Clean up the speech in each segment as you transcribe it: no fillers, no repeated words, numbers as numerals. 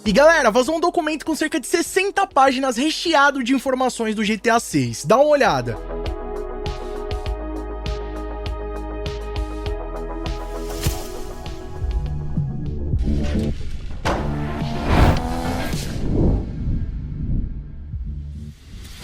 E galera, vazou um documento com cerca de 60 páginas recheado de informações do GTA 6. Dá uma olhada.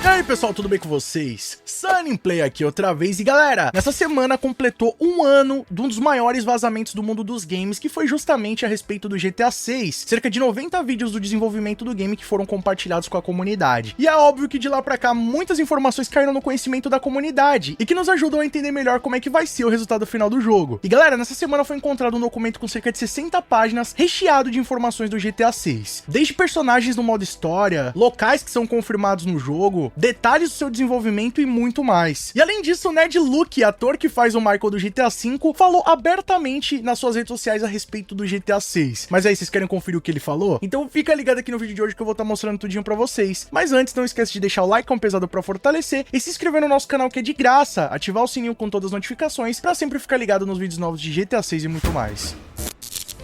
E aí pessoal, tudo bem com vocês? Sunnyplay aqui outra vez e galera, nessa semana completou um ano de um dos maiores vazamentos do mundo dos games, que foi justamente a respeito do GTA 6. Cerca de 90 vídeos do desenvolvimento do game que foram compartilhados com a comunidade. E é óbvio que de lá pra cá muitas informações caíram no conhecimento da comunidade e que nos ajudam a entender melhor como é que vai ser o resultado final do jogo. E galera, nessa semana foi encontrado um documento com cerca de 60 páginas recheado de informações do GTA 6. Desde personagens no modo história, locais que são confirmados no jogo, detalhes do seu desenvolvimento e muito mais. E além disso, o Ned Luke, ator que faz o Michael do GTA V, falou abertamente nas suas redes sociais a respeito do GTA 6. Mas aí, vocês querem conferir o que ele falou? Então fica ligado aqui no vídeo de hoje que eu vou estar mostrando tudinho pra vocês. Mas antes, não esquece de deixar o like, que é um pesado pra fortalecer, e se inscrever no nosso canal que é de graça, ativar o sininho com todas as notificações pra sempre ficar ligado nos vídeos novos de GTA 6 e muito mais.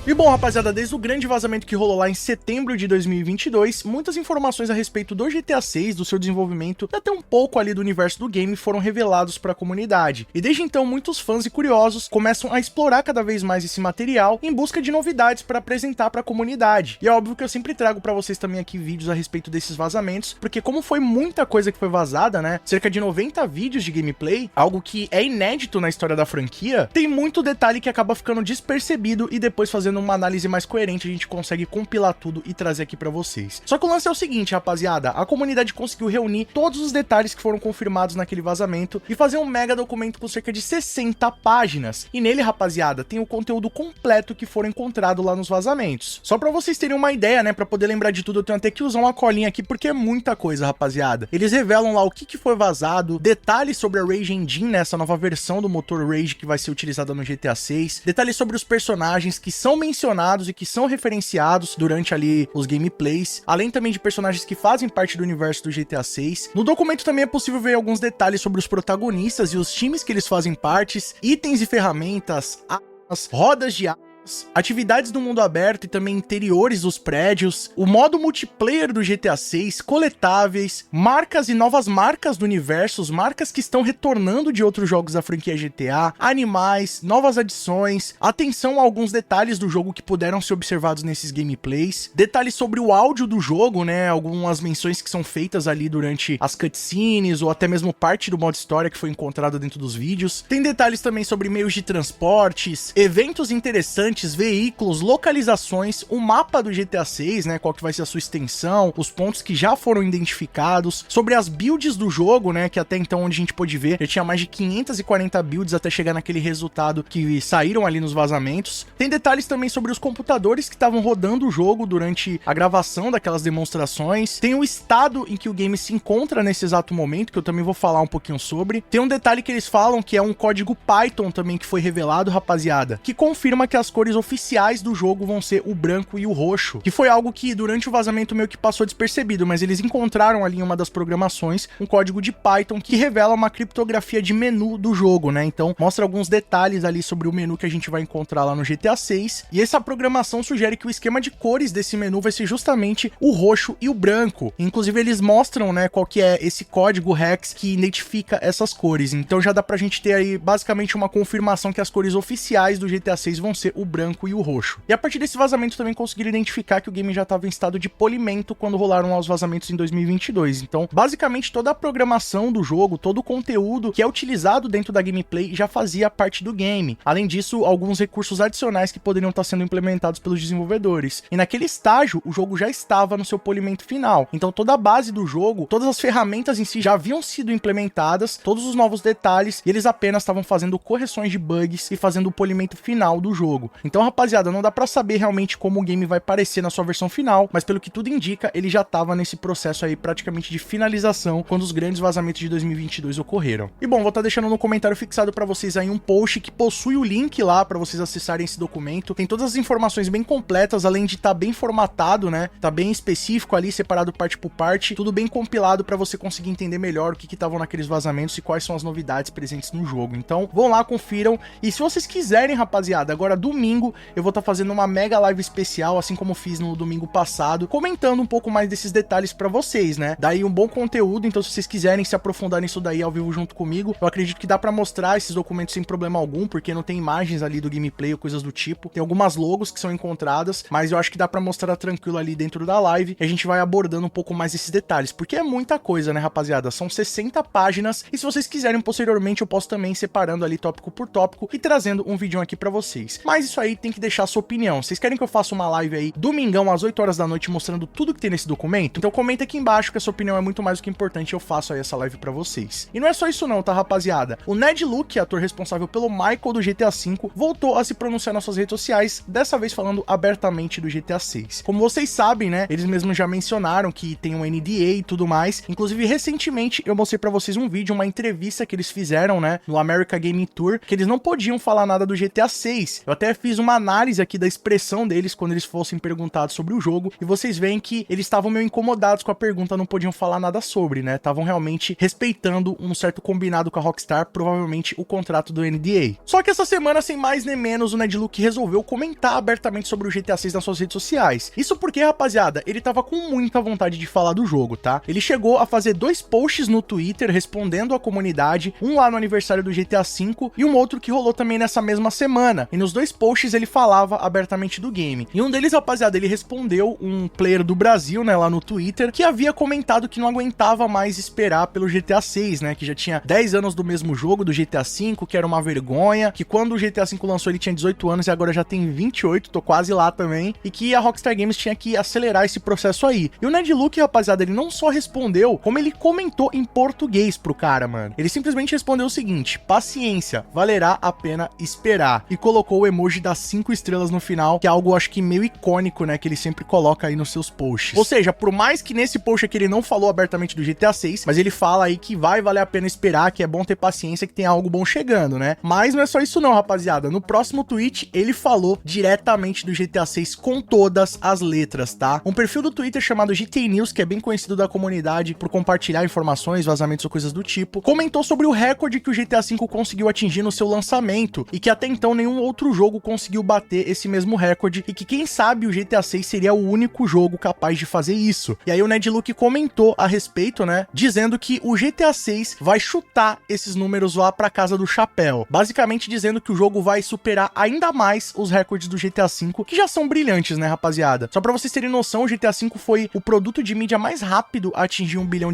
E bom, rapaziada, desde o grande vazamento que rolou lá em setembro de 2022, muitas informações a respeito do GTA 6, do seu desenvolvimento e até um pouco ali do universo do game foram revelados para a comunidade. E desde então, muitos fãs e curiosos começam a explorar cada vez mais esse material em busca de novidades para apresentar para a comunidade. E é óbvio que eu sempre trago para vocês também aqui vídeos a respeito desses vazamentos, porque como foi muita coisa que foi vazada, né, cerca de 90 vídeos de gameplay, algo que é inédito na história da franquia, tem muito detalhe que acaba ficando despercebido e depois fazendo uma análise mais coerente, a gente consegue compilar tudo e trazer aqui pra vocês. Só que o lance é o seguinte, rapaziada, a comunidade conseguiu reunir todos os detalhes que foram confirmados naquele vazamento e fazer um mega documento com cerca de 60 páginas. E nele, rapaziada, tem o conteúdo completo que foram encontrado lá nos vazamentos. Só pra vocês terem uma ideia, né, pra poder lembrar de tudo, eu tenho até que usar uma colinha aqui, porque é muita coisa, rapaziada. Eles revelam lá o que foi vazado, detalhes sobre a Rage Engine, né, essa nova versão do motor Rage que vai ser utilizada no GTA 6, detalhes sobre os personagens que são mencionados e que são referenciados durante ali os gameplays, além também de personagens que fazem parte do universo do GTA 6. No documento também é possível ver alguns detalhes sobre os protagonistas e os times que eles fazem partes, itens e ferramentas, armas, rodas de armas, atividades do mundo aberto e também interiores dos prédios, o modo multiplayer do GTA 6, coletáveis, marcas e novas marcas do universo, marcas que estão retornando de outros jogos da franquia GTA, animais, novas adições, atenção a alguns detalhes do jogo que puderam ser observados nesses gameplays, detalhes sobre o áudio do jogo, né, algumas menções que são feitas ali durante as cutscenes ou até mesmo parte do modo história que foi encontrado dentro dos vídeos. Tem detalhes também sobre meios de transportes, eventos interessantes, veículos, localizações, o mapa do GTA 6, né, qual que vai ser a sua extensão, os pontos que já foram identificados, sobre as builds do jogo, né, que até então onde a gente pôde ver, já tinha mais de 540 builds até chegar naquele resultado que saíram ali nos vazamentos. Tem detalhes também sobre os computadores que estavam rodando o jogo durante a gravação daquelas demonstrações. Tem o estado em que o game se encontra nesse exato momento, que eu também vou falar um pouquinho sobre. Tem um detalhe que eles falam que é um código Python também que foi revelado, rapaziada, que confirma que as cores oficiais do jogo vão ser o branco e o roxo, que foi algo que durante o vazamento meio que passou despercebido, mas eles encontraram ali em uma das programações um código de Python que revela uma criptografia de menu do jogo, né? Então mostra alguns detalhes ali sobre o menu que a gente vai encontrar lá no GTA 6, e essa programação sugere que o esquema de cores desse menu vai ser justamente o roxo e o branco. Inclusive eles mostram, né, qual que é esse código hex que identifica essas cores, então já dá pra gente ter aí basicamente uma confirmação que as cores oficiais do GTA 6 vão ser o branco e o roxo. E a partir desse vazamento também conseguiram identificar que o game já estava em estado de polimento quando rolaram lá os vazamentos em 2022. Então, basicamente toda a programação do jogo, todo o conteúdo que é utilizado dentro da gameplay já fazia parte do game. Além disso, alguns recursos adicionais que poderiam estar sendo implementados pelos desenvolvedores. E naquele estágio, o jogo já estava no seu polimento final. Então, toda a base do jogo, todas as ferramentas em si já haviam sido implementadas, todos os novos detalhes, e eles apenas estavam fazendo correções de bugs e fazendo o polimento final do jogo. Então, rapaziada, não dá pra saber realmente como o game vai parecer na sua versão final, mas pelo que tudo indica, ele já tava nesse processo aí praticamente de finalização quando os grandes vazamentos de 2022 ocorreram. E bom, vou estar deixando no comentário fixado pra vocês aí um post que possui o link lá pra vocês acessarem esse documento. Tem todas as informações bem completas, além de estar bem formatado, né? Tá bem específico ali, separado parte por parte, tudo bem compilado pra você conseguir entender melhor o que estavam naqueles vazamentos e quais são as novidades presentes no jogo. Então, vão lá, confiram. E se vocês quiserem, rapaziada, agora domingo domingo eu vou estar fazendo uma mega live especial, assim como fiz no domingo passado, comentando um pouco mais desses detalhes pra vocês, né? Daí um bom conteúdo, então se vocês quiserem se aprofundar nisso daí ao vivo junto comigo, eu acredito que dá pra mostrar esses documentos sem problema algum, porque não tem imagens ali do gameplay ou coisas do tipo. Tem algumas logos que são encontradas, mas eu acho que dá pra mostrar tranquilo ali dentro da live, e a gente vai abordando um pouco mais esses detalhes, porque é muita coisa, né, rapaziada? São 60 páginas, e se vocês quiserem posteriormente eu posso também separando ali tópico por tópico e trazendo um vídeo aqui pra vocês. Mas isso aí tem que deixar a sua opinião. Vocês querem que eu faça uma live aí domingão às 8 horas da noite mostrando tudo que tem nesse documento? Então comenta aqui embaixo que a sua opinião é muito mais do que importante, eu faço aí essa live pra vocês. E não é só isso não, tá, rapaziada? O Ned Luke, ator responsável pelo Michael do GTA V, voltou a se pronunciar nas suas redes sociais, dessa vez falando abertamente do GTA VI. Como vocês sabem, né, eles mesmos já mencionaram que tem um NDA e tudo mais. Inclusive, recentemente eu mostrei pra vocês um vídeo, uma entrevista que eles fizeram, né, no America Game Tour, que eles não podiam falar nada do GTA VI. Eu até fiz uma análise aqui da expressão deles quando eles fossem perguntados sobre o jogo, e vocês veem que eles estavam meio incomodados com a pergunta, não podiam falar nada sobre, né, estavam realmente respeitando um certo combinado com a Rockstar, provavelmente o contrato do NDA. Só que essa semana, sem mais nem menos, o Ned Luke resolveu comentar abertamente sobre o GTA VI nas suas redes sociais. Isso porque, rapaziada, ele tava com muita vontade de falar do jogo, tá? Ele chegou a fazer 2 posts no Twitter respondendo à comunidade, um lá no aniversário do GTA V e um outro que rolou também nessa mesma semana. E nos 2 posts ele falava abertamente do game. E um deles, rapaziada, ele respondeu um player do Brasil, né, lá no Twitter, que havia comentado que não aguentava mais esperar pelo GTA VI, né, que já tinha 10 anos do mesmo jogo, do GTA V, que era uma vergonha, que quando o GTA V lançou ele tinha 18 anos e agora já tem 28, tô quase lá também, e que a Rockstar Games tinha que acelerar esse processo aí. E o Ned Luke, rapaziada, ele não só respondeu, como ele comentou em português pro cara, mano. Ele simplesmente respondeu o seguinte: paciência, valerá a pena esperar. E colocou o emoji das 5 estrelas no final, que é algo, acho que meio icônico, né, que ele sempre coloca aí nos seus posts. Ou seja, por mais que nesse post aqui ele não falou abertamente do GTA VI, mas ele fala aí que vai valer a pena esperar, que é bom ter paciência, que tem algo bom chegando, né? Mas não é só isso não, rapaziada. No próximo tweet, ele falou diretamente do GTA VI com todas as letras, tá? Um perfil do Twitter chamado GTA News, que é bem conhecido da comunidade por compartilhar informações, vazamentos ou coisas do tipo, comentou sobre o recorde que o GTA V conseguiu atingir no seu lançamento e que até então nenhum outro jogo conseguiu bater esse mesmo recorde e que quem sabe o GTA VI seria o único jogo capaz de fazer isso. E aí o Ned Luke comentou a respeito, né, dizendo que o GTA VI vai chutar esses números lá pra casa do chapéu, basicamente dizendo que o jogo vai superar ainda mais os recordes do GTA V, que já são brilhantes, né, rapaziada? Só pra vocês terem noção, o GTA V foi o produto de mídia mais rápido a atingir $1 bilhão.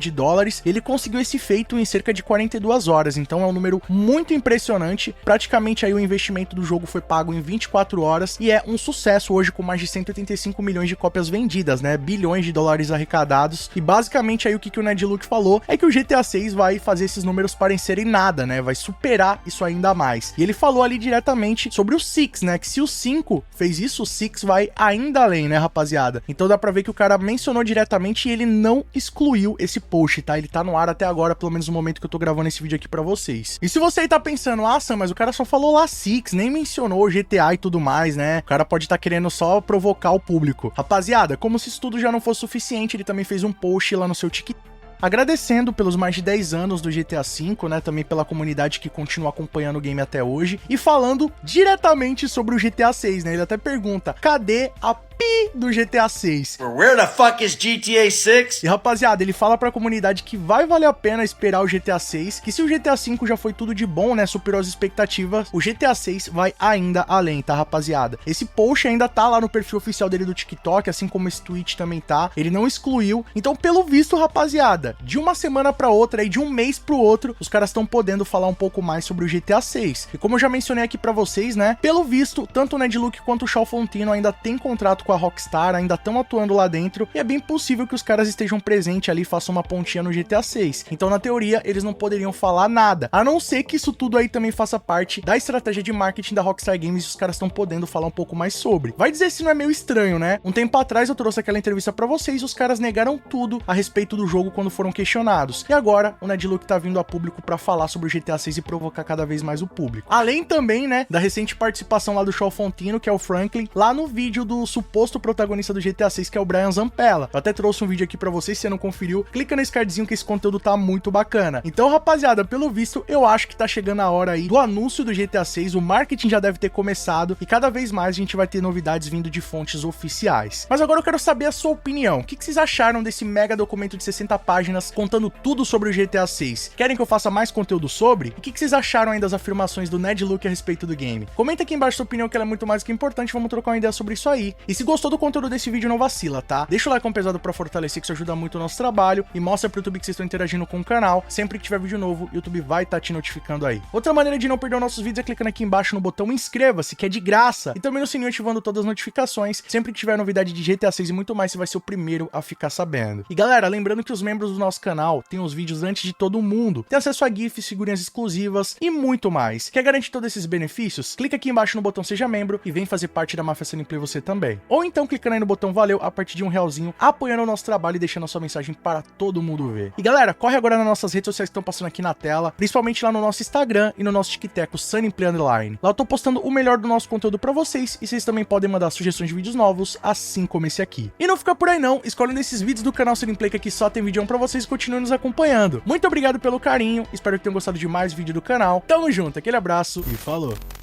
Ele conseguiu esse feito em cerca de 42 horas, então é um número muito impressionante. Praticamente aí o investimento do jogo foi pago em 24 horas e é um sucesso hoje com mais de 185 milhões de cópias vendidas, né, bilhões de dólares arrecadados. E basicamente aí o que o Ned Luke falou é que o GTA VI vai fazer esses números parecerem nada, né, vai superar isso ainda mais. E ele falou ali diretamente sobre o 6, né, que se o 5 fez isso, o 6 vai ainda além, né, rapaziada? Então dá pra ver que o cara mencionou diretamente e ele não excluiu esse post, tá? Ele tá no ar até agora, pelo menos no momento que eu tô gravando esse vídeo aqui pra vocês. E se você aí tá pensando, ah, Sam, mas o cara só falou lá 6, nem mencionou o GTA e tudo mais, né? O cara pode tá querendo só provocar o público. Rapaziada, como se isso tudo já não fosse suficiente, ele também fez um post lá no seu TikTok, agradecendo pelos mais de 10 anos do GTA V, né, também pela comunidade que continua acompanhando o game até hoje, e falando diretamente sobre o GTA VI, né, ele até pergunta, cadê a pi do GTA VI? Where the fuck is GTA 6? E rapaziada, ele fala pra comunidade que vai valer a pena esperar o GTA VI, que se o GTA V já foi tudo de bom, né, superou as expectativas, o GTA VI vai ainda além, tá, rapaziada? Esse post ainda tá lá no perfil oficial dele do TikTok, assim como esse tweet também tá, ele não excluiu, então pelo visto, rapaziada, de uma semana pra outra e de um mês pro outro, os caras estão podendo falar um pouco mais sobre o GTA VI. E como eu já mencionei aqui pra vocês, né, pelo visto, tanto o Ned Luke quanto o Shaw Fontino ainda tem contrato com a Rockstar, ainda estão atuando lá dentro, e é bem possível que os caras estejam presentes ali e façam uma pontinha no GTA VI. Então, na teoria, eles não poderiam falar nada, a não ser que isso tudo aí também faça parte da estratégia de marketing da Rockstar Games e os caras estão podendo falar um pouco mais sobre. Vai dizer se não é meio estranho, né? Um tempo atrás eu trouxe aquela entrevista pra vocês e os caras negaram tudo a respeito do jogo quando foram questionados. E agora, o Ned Luke tá vindo a público pra falar sobre o GTA VI e provocar cada vez mais o público. Além também, né, da recente participação lá do Shaw Fontino, que é o Franklin, lá no vídeo do suposto suposto protagonista do GTA 6, que é o Brian Zampella. Eu até trouxe um vídeo aqui pra vocês, se você não conferiu, clica nesse cardzinho que esse conteúdo tá muito bacana. Então, rapaziada, pelo visto, eu acho que tá chegando a hora aí do anúncio do GTA 6, o marketing já deve ter começado e cada vez mais a gente vai ter novidades vindo de fontes oficiais. Mas agora eu quero saber a sua opinião. O que vocês acharam desse mega documento de 60 páginas contando tudo sobre o GTA 6? Querem que eu faça mais conteúdo sobre? E o que vocês acharam aí das afirmações do Ned Luke a respeito do game? Comenta aqui embaixo sua opinião, que ela é muito mais que importante, vamos trocar uma ideia sobre isso aí. E se gostou do conteúdo desse vídeo, não vacila, tá? Deixa o like pesado pra fortalecer, que isso ajuda muito o nosso trabalho, e mostra pro YouTube que vocês estão interagindo com o canal. Sempre que tiver vídeo novo, o YouTube vai estar te notificando aí. Outra maneira de não perder os nossos vídeos é clicando aqui embaixo no botão inscreva-se, que é de graça, e também no sininho ativando todas as notificações. Sempre que tiver novidade de GTA 6 e muito mais, você vai ser o primeiro a ficar sabendo. E galera, lembrando que os membros do nosso canal têm os vídeos antes de todo mundo, tem acesso a GIFs, figurinhas exclusivas e muito mais. Quer garantir todos esses benefícios? Clica aqui embaixo no botão seja membro e vem fazer parte da Máfia Sunny Play você também. Ou então clicando aí no botão valeu a partir de R$1, apoiando o nosso trabalho e deixando a sua mensagem para todo mundo ver. E galera, corre agora nas nossas redes sociais que estão passando aqui na tela, principalmente lá no nosso Instagram e no nosso TikTok, Sunny Play Underline. Lá eu tô postando o melhor do nosso conteúdo pra vocês e vocês também podem mandar sugestões de vídeos novos, assim como esse aqui. E não fica por aí não, escolhe um desses vídeos do canal Sunny Play, que aqui só tem vídeo pra vocês, e continuem nos acompanhando. Muito obrigado pelo carinho, espero que tenham gostado de mais vídeo do canal. Tamo junto, aquele abraço e falou!